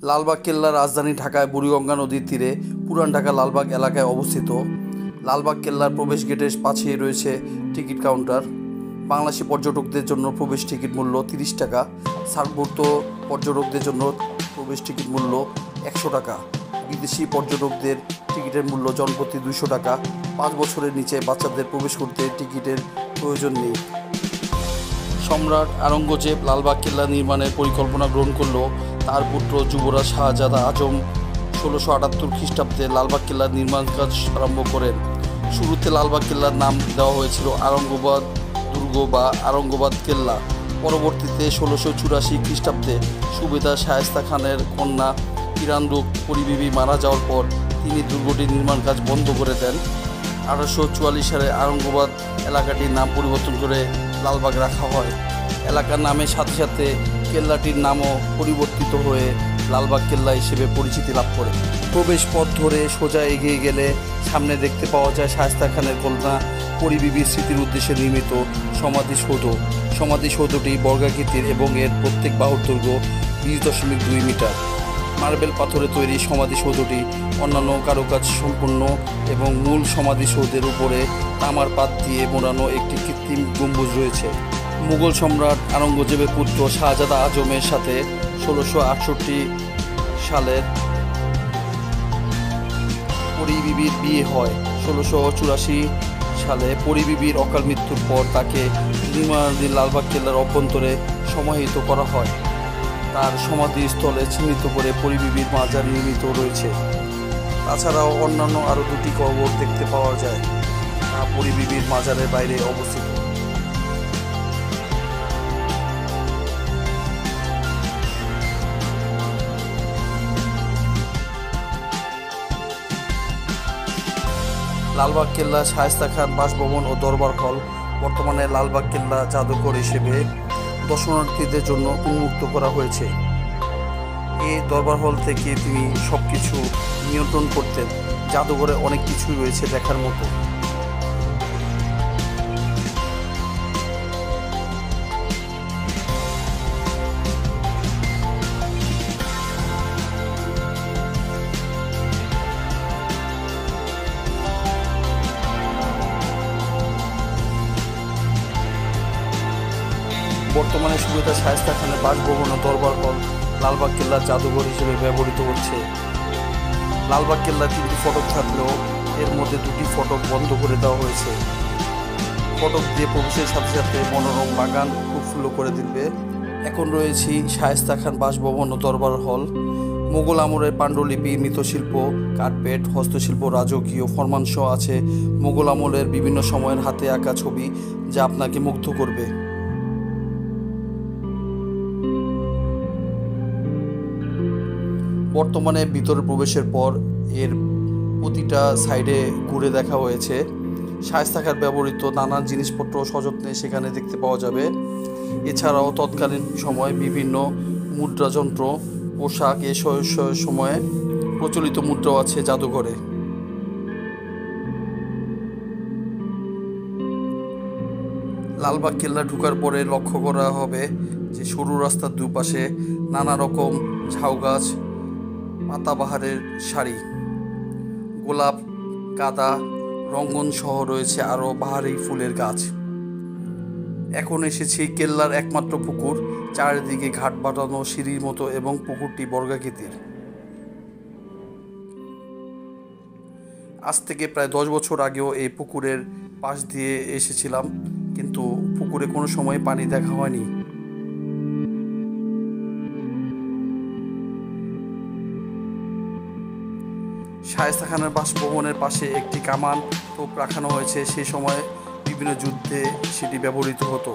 লালবাগ কেল্লা রাজধানী ঢাকায় বুড়িগঙ্গা নদীর তীরে পুরান ঢাকা লালবাগ এলাকায় অবস্থিত। লালবাগ কেল্লার প্রবেশ গেটের পাশেই রয়েছে টিকিট কাউন্টার। বাংলাদেশি পর্যটকদের জন্য প্রবেশ টিকিট মূল্য 30 টাকা, সার্কভুক্ত পর্যটকদের জন্য প্রবেশ টিকিট মূল্য 100 টাকা। বিদেশি পর্যটকদের টিকিটের মূল্য জনপ্রতি 200 টাকা। 5 বছরের নিচে বাচ্চাদের প্রবেশ করতে টিকিটের প্রয়োজন নেই। সম্রাট আওরঙ্গজেব লালবাগ কেল্লা নির্মাণের পরিকল্পনা গ্রহণ করলেও তার পুত্র যুবরাজ শাহজাদা আজম 1678 খ্রিস্টাব্দে লালবাগ কেল্লার নির্মাণ কাজ আরম্ভ করেন। শুরুতে লালবাগ কেল্লার নাম দেওয়া হয়েছিল আওরঙ্গাবাদ দুর্গ বা আওরঙ্গাবাদ কেল্লা। পরবর্তীতে 1684 খ্রিস্টাব্দে সুবেদার শায়েস্তা খানের কন্যা কিরানরুখ পরিবিবি মারা যাওয়ার পর তিনি দুর্গটির নির্মাণ কাজ বন্ধ করে দেন। 1844 সালে আওরঙ্গাবাদ এলাকাটির নাম পরিবর্তন করে লালবাগ রাখা হয়। এলাকার নামের সাথে সাথে কেল্লাটির নামও পরিবর্তিত হয়ে লালবাগ কেল্লা হিসেবে পরিচিতি লাভ করে। প্রবেশ পথ ধরে সোজা এগিয়ে গেলে সামনে দেখতে পাওয়া যায় শায়েস্তা খানের কন্যা পরিবিবির স্মৃতির উদ্দেশ্যে নির্মিত সমাধিসৌধ। সমাধিসৌধটি বর্গাকৃতির এবং এর প্রত্যেক বাহুর দৈর্ঘ্য 20.2 মিটার। মার্বেল পাথরে তৈরি সমাধিসৌধটি অন্যান্য কারুকাজ সম্পন্ন এবং মূল সমাধিসৌধের উপরে তামার পাত দিয়ে মোড়ানো একটি কৃত্রিম গম্বুজ রয়েছে। মুঘল সম্রাট আওরঙ্গজেবের পুত্র শাহজাদা আজমের সাথে 1668 সালের পরিবিবির বিয়ে হয়। 1684 সালে পরিবিবির অকাল মৃত্যুর পর তাকে নির্মাণাধীন লালবাগ কেল্লার অভ্যন্তরে সমাহিত করা হয়। তার সমাধিস্থলে চিহ্নিত করে পরিবিবির মাজার নির্মিত রয়েছে। তাছাড়াও অন্যান্য আরও 2টি কবর দেখতে পাওয়া যায়, তা পরিবিবির মাজারের বাইরে অবস্থিত। লালবাগ কেল্লা শায়েস্তা খান বাসভবন ও দরবার হল বর্তমানে লালবাগ কেল্লা জাদুঘর হিসেবে দর্শনার্থীদের জন্য উন্মুক্ত করা হয়েছে। এই দরবার হল থেকে তিনি সবকিছু নিয়ন্ত্রণ করতেন। জাদুঘরে অনেক কিছুই রয়েছে দেখার মতো। বর্তমানে সুবেদার শায়েস্তা খানের বাসভবন ও দরবার হল লালবাগ কেল্লার জাদুঘর হিসেবে ব্যবহৃত হচ্ছে। লালবাগ কেল্লার 3টি ফটক থাকলেও এর মধ্যে 2টি ফটক বন্ধ করে দেওয়া হয়েছে। ফটক দিয়ে প্রবেশের সাথে সাথে মনোরম বাগান উৎফুল্ল করে দিবে। এখন রয়েছি শায়েস্তা খান বাসভবন ও দরবার হল। মুঘল আমলের পাণ্ডুলিপি, মৃৎশিল্প, কার্পেট, হস্তশিল্প, রাজকীয় ফরমানসহ আছে মুঘল আমলের বিভিন্ন সময়ের হাতে আঁকা ছবি, যা আপনাকে মুগ্ধ করবে। বর্তমানে ভিতরে প্রবেশের পর এর প্রতিটা সাইডে ঘুরে দেখা হয়েছে। শায়েস্তা খান ব্যবহৃত নানান জিনিসপত্র সযত্নে সেখানে দেখতে পাওয়া যাবে। এছাড়াও তৎকালীন সময় বিভিন্ন মুদ্রাযন্ত্র, পোশাক এ সময়ে প্রচলিত মুদ্রাও আছে জাদুঘরে। লালবাগ কেল্লা ঢোকার পরে লক্ষ্য করা হবে যে সরু রাস্তার দুপাশে নানা রকম ঝাউ গাছ, পাতাবাহারের সারি, গোলাপ, গাঁদা, রঙ্গন সহ রয়েছে আরও বাহারি ফুলের গাছ। এখন এসেছি কেল্লার একমাত্র পুকুর। চারিদিকে ঘাট বাটানো সিঁড়ির মতো এবং পুকুরটি বর্গাকৃতির। আজ থেকে প্রায় 10 বছর আগেও এই পুকুরের পাশ দিয়ে এসেছিলাম, কিন্তু পুকুরে কোনো সময় পানি দেখা হয়নি। শায়েস্তা খানের বাসভবনের পাশে একটি কামান তোপ রাখানো হয়েছে। সেই সময় বিভিন্ন যুদ্ধে সেটি ব্যবহৃত হতো।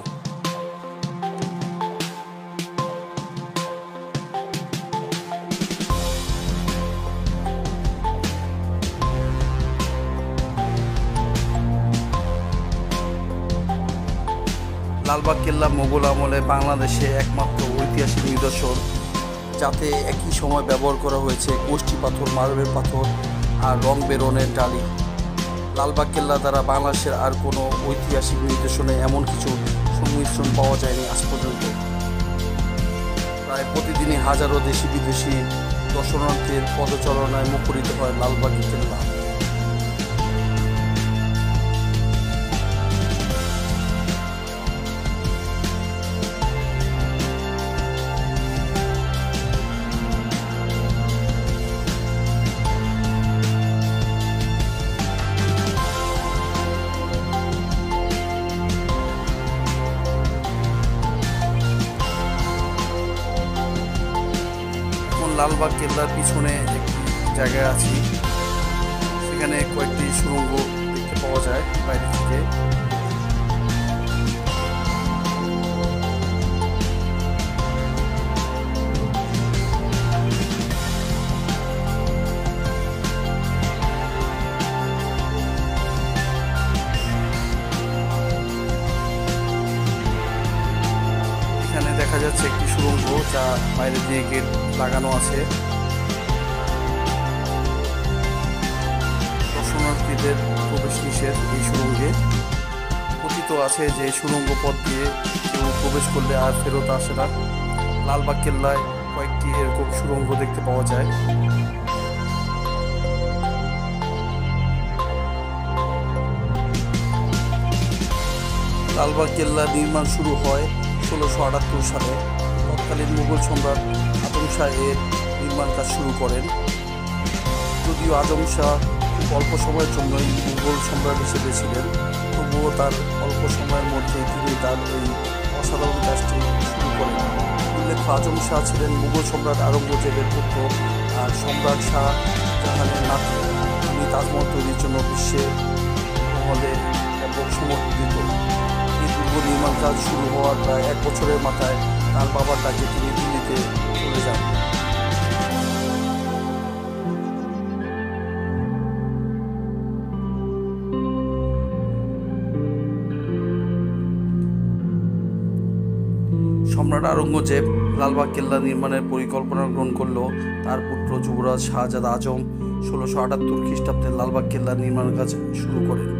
লালবাগ কেল্লা মোগল আমলে বাংলাদেশে একমাত্র ঐতিহাসিক নিদর্শন, যাতে একই সময় ব্যবহার করা হয়েছে কোষ্ঠী পাথর, মার্বেল পাথর আর রং বেরঙের টালি। লালবাগ কেল্লা দ্বারা বাংলাদেশের আর কোনো ঐতিহাসিক নিদর্শনে এমন কিছু সংমিশ্রণ পাওয়া যায়নি আজ পর্যন্ত। প্রায় প্রতিদিনই হাজারো দেশি বিদেশি দর্শনার্থীর পদচারণায় মুখরিত হয় লালবাগ কেল্লা। লালবাগ কেল্লার পিছনে একটি জায়গায় আছি, সেখানে কয়েকটি সুড়ঙ্গ দেখতে পাওয়া যায় বাইরে থেকে। এখানে দেখা যাচ্ছে একটি সুড়ঙ্গ, যা বাইরে দিয়ে গেট লাগানো আছে। দর্শনার্থীদের প্রবেশ নিষেধ এই সুড়ঙ্গে। কথিত আছে যে সুড়ঙ্গ পথ দিয়ে কেউ প্রবেশ করলে আর ফেরত আসে না। লালবাগ কেল্লায় কয়েকটি এরকম সুড়ঙ্গ দেখতে পাওয়া যায়। লালবাগ কেল্লা নির্মাণ শুরু হয় 1678 সালে। তৎকালীন মুঘল সম্রাট আজম শাহ এর নির্মাণ কাজ শুরু করেন। যদিও আজম শাহ খুব অল্প সময়ের জন্যই মুঘল সম্রাট হিসেবে ছিলেন, তবুও তার অল্প সময়ের মধ্যে তিনি তার এই অসাধারণ কাজটি শুরু করেন। উল্লেখ্য, আজম শাহ ছিলেন মুঘল সম্রাট আওরঙ্গজেবের পুত্র আর সম্রাট শাহ জাহানের নাতি। তিনি তাজমহল তৈরির জন্য বিশ্বের মহলে ব্যাপক সমর্থিত। এই দুর্গ নির্মাণ কাজ শুরু হওয়ার প্রায় 1 বছরের মাথায় তার বাবার ডাকে তিনি দিল্লিতে চলে যান। সম্রাট আওরঙ্গজেব লালবাগ কেল্লা নির্মাণের পরিকল্পনা গ্রহণ করলেও তার পুত্র যুবরাজ শাহজাদা আজম 1678 খ্রিস্টাব্দে লালবাগ কেল্লা নির্মাণ কাজ শুরু করেন।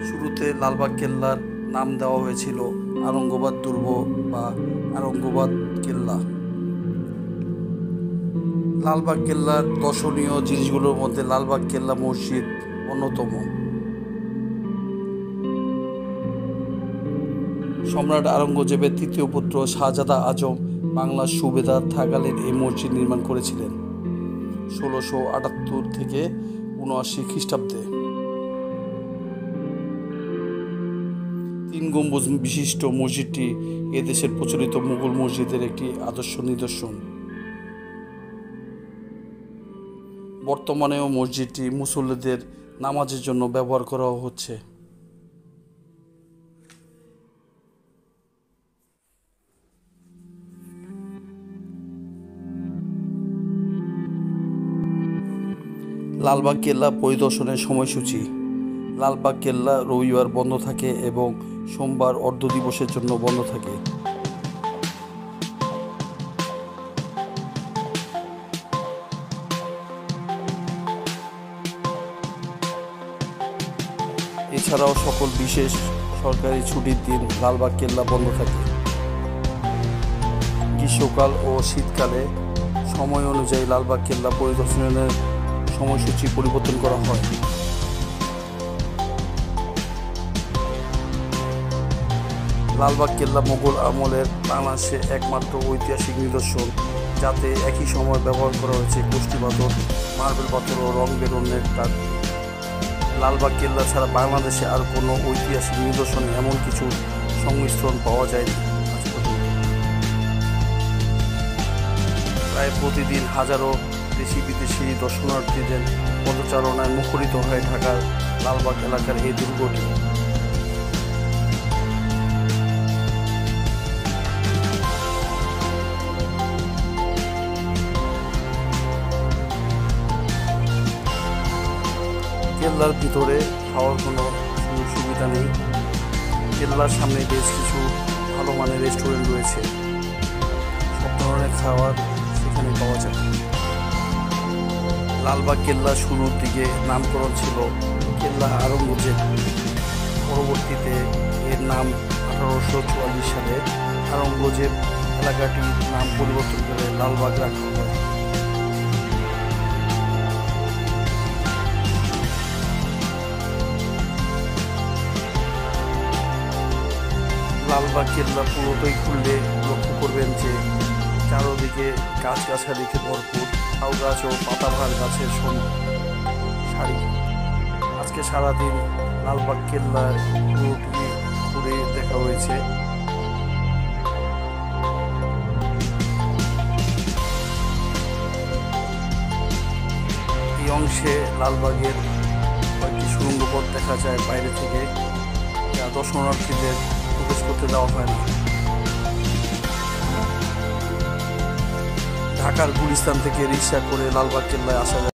শুরুতে লালবাগ কেল্লার নাম দেওয়া হয়েছিল আওরঙ্গাবাদ দুর্গ বা আওরঙ্গাবাদ কেল্লা। লালবাগ কেল্লার দর্শনীয় জিনিসগুলোর মধ্যে লালবাগ কেল্লা মসজিদ অন্যতম। সম্রাট আওরঙ্গজেবের 3য় পুত্র শাহজাদা আজম বাংলার সুবেদার থাকালীন এই মসজিদ নির্মাণ করেছিলেন 1678 থেকে 79 খ্রিস্টাব্দে। 3 গম্বুজ বিশিষ্ট মসজিদটি এদেশের প্রচলিত মুঘল মসজিদের একটি আদর্শ নিদর্শন। বর্তমানেও মসজিদটি মুসল্লিদের নামাজের জন্য ব্যবহার করা হচ্ছে। লালবাগ কেল্লা পরিদর্শনের সময়সূচি। লালবাগ কেল্লা রবিবার বন্ধ থাকে এবং সোমবার অর্ধ দিবসের জন্য বন্ধ থাকে। এছাড়াও সকল বিশেষ সরকারি ছুটির দিন লালবাগ কেল্লা বন্ধ থাকে। গ্রীষ্মকাল ও শীতকালে সময় অনুযায়ী লালবাগ কেল্লা পরিদর্শনের সময়সূচি পরিবর্তন করা হয়। লালবাগ কেল্লা মোগল আমলের বাংলাদেশে একমাত্র ঐতিহাসিক নিদর্শন, যাতে একই সময় ব্যবহার করা হয়েছে কোষ্ঠী পাথর, মার্বেল পাথর ও রং বেরঙের কাঠ। লালবাগ কেল্লা ছাড়া বাংলাদেশে আর কোনো ঐতিহাসিক নিদর্শনে এমন কিছু সংমিশ্রণ পাওয়া যায়নি আজ পর্যন্ত। প্রায় প্রতিদিন হাজারো দেশি বিদেশি দর্শনার্থীদের পদচারণায় মুখরিত হয়ে ঢাকার লালবাগ এলাকার এই দুর্গটি। কেল্লার ভিতরে খাওয়ার কোনো সুযোগ সুবিধা নেই। কেল্লার সামনে বেশ কিছু ভালো মানের রেস্টুরেন্ট রয়েছে, সব ধরনের খাবার সেখানে পাওয়া যায়। লালবাগ কেল্লা শুরুর দিকে নামকরণ ছিল কেল্লা আওরঙ্গজেব, পরবর্তীতে এর নাম 1844 সালে আওরঙ্গজেব এলাকাটির নাম পরিবর্তন করে লালবাগ রাখা হয়। লালবাগ কেল্লা পুরোটাই ঘুরলে লক্ষ্য করবেন যে চারদিকে গাছগাছালিতে ভরপুর, ঝাউ গাছ ও পাতাবাহার গাছের সারি। আজকে সারাদিন লালবাগ কেল্লা পুরোটি ঘুরে দেখা হয়েছে। এই অংশে লালবাগের কয়েকটি সুড়ঙ্গ পথ দেখা যায় বাইরে থেকে, যা দর্শনার্থীদের প্রবেশ করতে দেওয়া হয় না। ঢাকার গুলিস্তান থেকে রিক্সা করে লালবাগ কেল্লায় আসা যায়।